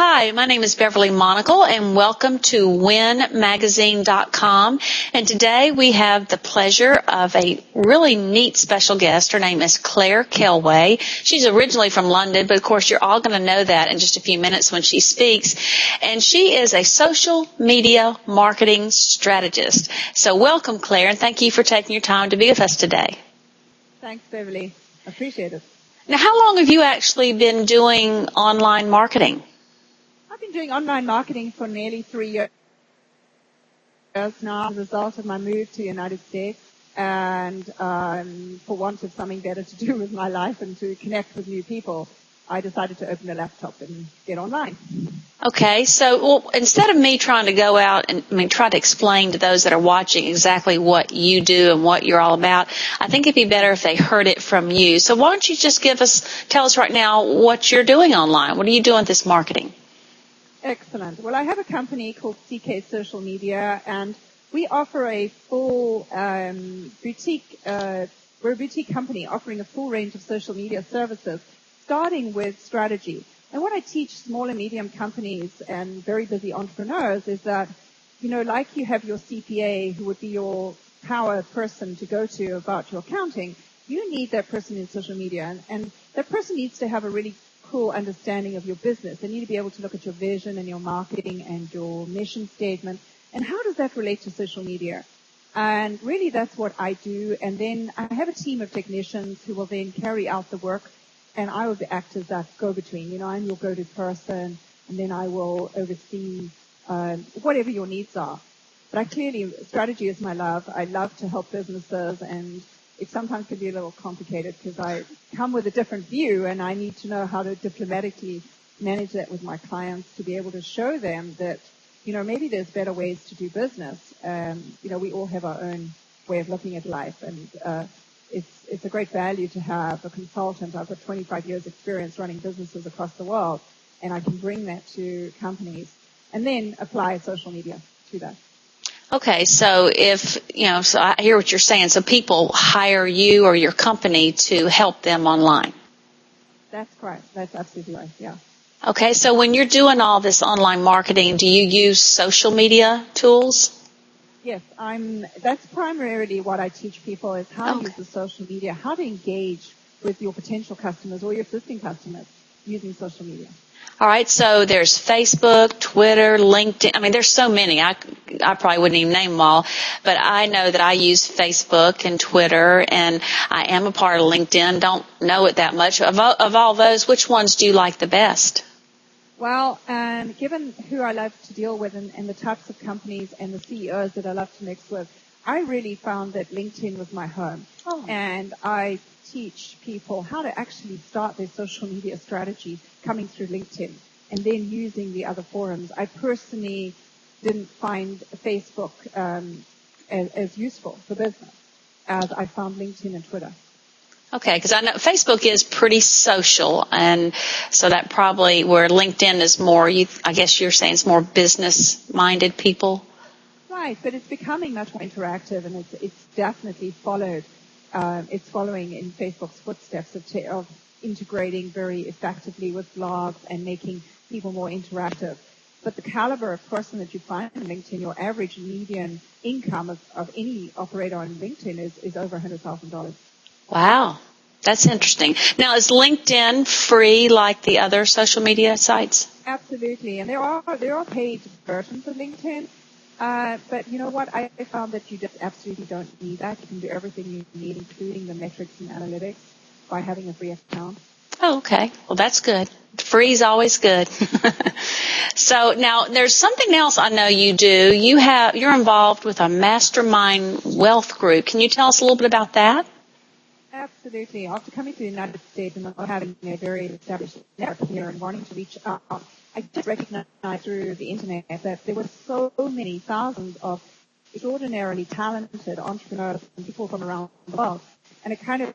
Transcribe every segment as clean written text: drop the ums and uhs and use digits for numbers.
Hi, my name is Beverly Monacle, and welcome to winmagazine.com. And today we have the pleasure of a really neat special guest. Her name is Clare Kelway. She's originally from London, but of course you're all going to know that in just a few minutes when she speaks. And she is a social media marketing strategist. So welcome, Clare, and thank you for taking your time to be with us today. Thanks, Beverly. Appreciate it. Now, how long have you actually been doing online marketing? I've been doing online marketing for nearly 3 years now as a result of my move to the United States and for want of something better to do with my life and to connect with new people, I decided to open a laptop and get online. Okay, so instead of me trying to go out and try to explain to those that are watching exactly what you do and what you're all about, I think it'd be better if they heard it from you. So why don't you just tell us right now what you're doing online? What are you doing with this marketing? Excellent. Well, I have a company called CK Social Media, and we offer a full boutique. We're a boutique company offering a full range of social media services, starting with strategy. And what I teach small and medium companies and very busy entrepreneurs is that, like you have your CPA who would be your power person to go to about your accounting, you need that person in social media. And that person needs to have a really cool understanding of your business. They need to be able to look at your vision and your marketing and your mission statement. And how does that relate to social media? And really that's what I do. And then I have a team of technicians who will then carry out the work. And I will act as that go-between. I'm your go-to person. And then I will oversee whatever your needs are. But strategy is my love. I love to help businesses, and it sometimes can be a little complicated because I come with a different view and I need to know how to diplomatically manage that with my clients to be able to show them that, maybe there's better ways to do business. We all have our own way of looking at life, and it's a great value to have a consultant. I've got 25 years experience running businesses across the world, and I can bring that to companies and then apply social media to that. Okay, so so I hear what you're saying. So people hire you or your company to help them online. That's correct. That's absolutely right. Yeah. Okay, so when you're doing all this online marketing, do you use social media tools? Yes, that's primarily what I teach people is how to use the social media, how to engage with your potential customers or your existing customers using social media. All right, so there's Facebook, Twitter, LinkedIn. There's so many. I probably wouldn't even name them all, but I know that I use Facebook and Twitter, and I am a part of LinkedIn. Don't know it that much. Of all those, which ones do you like the best? Well, given who I love to deal with and the types of companies and the CEOs that I love to mix with, I really found that LinkedIn was my home. Oh. And I teach people how to actually start their social media strategy coming through LinkedIn and then using the other forums. I personally didn't find Facebook as useful for business as I found LinkedIn and Twitter. Okay, because I know Facebook is pretty social, and so that probably where LinkedIn is more, I guess you're saying it's more business-minded people. Right, but it's becoming much more interactive, and it's definitely following in Facebook's footsteps of integrating very effectively with blogs and making people more interactive. But the caliber of person that you find on LinkedIn, your average median income of any operator on LinkedIn is over $100,000. Wow, that's interesting. Now, is LinkedIn free like the other social media sites? Absolutely, and there are paid versions of LinkedIn. But you know what? I found that you just absolutely don't need that. You can do everything you need, including the metrics and analytics, by having a free account. Oh, okay. Well, that's good. Free is always good. So now there's something else I know you do. You're involved with a mastermind wealth group. Can you tell us a little bit about that? Absolutely. After coming to the United States and having a very established network here and wanting to reach out, I just recognized through the internet that there were so many thousands of extraordinarily talented entrepreneurs and people from around the world. And it kind of,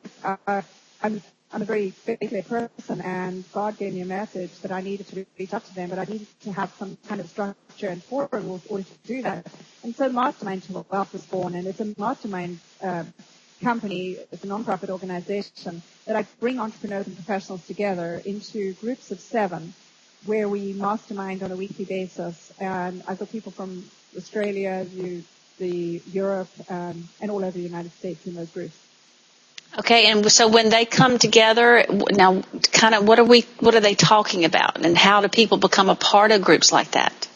I'm a very faithful person, and God gave me a message that I needed to reach out to them, but I needed to have some kind of structure and forum in order to do that. And so Mastermind to Wealth was born, and it's a mastermind company. It's a nonprofit organization that I bring entrepreneurs and professionals together into groups of 7 where we mastermind on a weekly basis. And I've got people from Australia, Europe, and all over the United States in those groups. Okay, and so when they come together, now kind of what are they talking about, and how do people become a part of groups like that?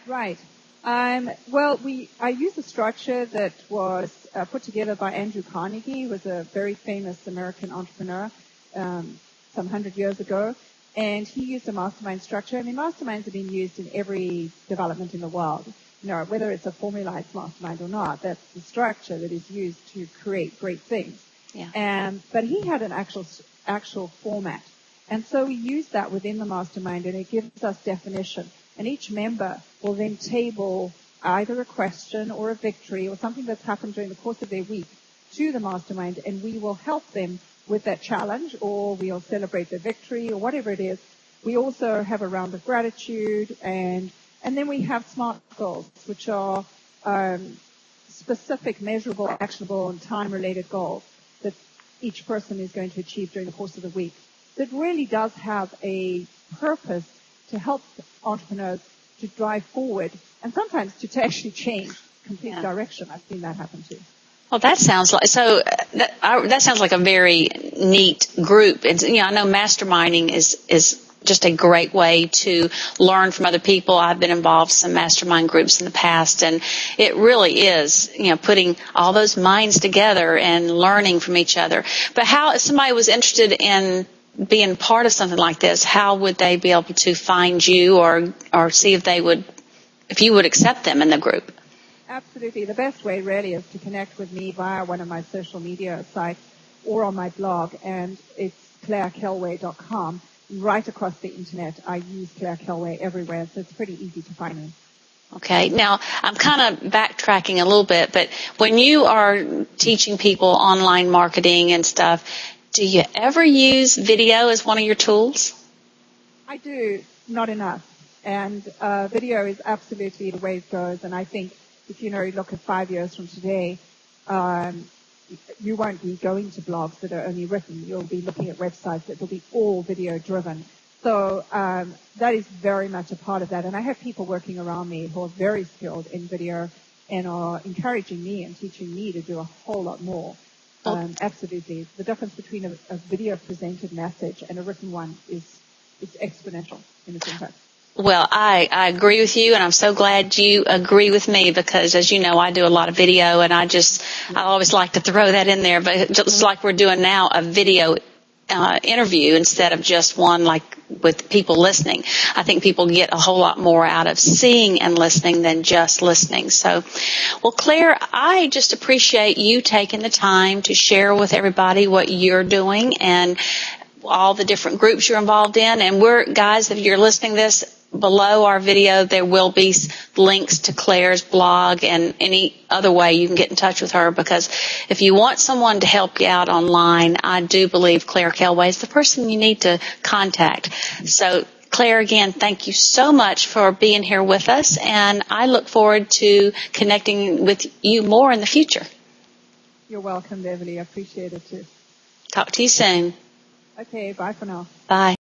Right. Well, I use a structure that was put together by Andrew Carnegie, who was a very famous American entrepreneur some 100 years ago. And he used a mastermind structure. I mean, masterminds have been used in every development in the world. You know, whether it's a formalized mastermind or not, that's the structure that is used to create great things. Yeah. But he had an actual format. And so we use that within the mastermind, and it gives us definition. And each member will then table either a question or a victory or something that's happened during the course of their week to the mastermind, and we will help them with that challenge, or we'll celebrate their victory, or whatever it is. We also have a round of gratitude, and then we have SMART goals, which are specific, measurable, actionable, and time-related goals that each person is going to achieve during the course of the week. That really does have a purpose to help entrepreneurs to drive forward, and sometimes to actually change complete direction. I've seen that happen too. Well, that sounds like that sounds like a very neat group. And I know masterminding is just a great way to learn from other people. I've been involved in some mastermind groups in the past, and it really is, putting all those minds together and learning from each other. But how, if somebody was interested in being part of something like this, how would they be able to find you or see if you would accept them in the group? Absolutely. The best way really is to connect with me via one of my social media sites or on my blog, and it's clarekelway.com. Right across the internet, I use Clare Kelway everywhere, so it's pretty easy to find me. Okay. Now, I'm kind of backtracking a little bit, but when you are teaching people online marketing and stuff, do you ever use video as one of your tools? I do, not enough. And video is absolutely the way it goes, and I think if you look at 5 years from today, you won't be going to blogs that are only written. You'll be looking at websites that will be all video driven. So that is very much a part of that. And I have people working around me who are very skilled in video and are encouraging me and teaching me to do a whole lot more. Absolutely. The difference between a video presented message and a written one is exponential in its impact. Well, I agree with you, and I'm so glad you agree with me because, as you know, I do a lot of video, and I always like to throw that in there. But just like we're doing now, a video interview instead of just one like with people listening. I think people get a whole lot more out of seeing and listening than just listening. So, well, Clare, I just appreciate you taking the time to share with everybody what you're doing and all the different groups you're involved in. And guys, if you're listening to this, below our video, there will be links to Clare's blog and any other way you can get in touch with her, because if you want someone to help you out online, I do believe Clare Kelway is the person you need to contact. So, Clare, again, thank you so much for being here with us, and I look forward to connecting with you more in the future. You're welcome, Beverly. I appreciate it too. Talk to you soon. Okay, bye for now. Bye.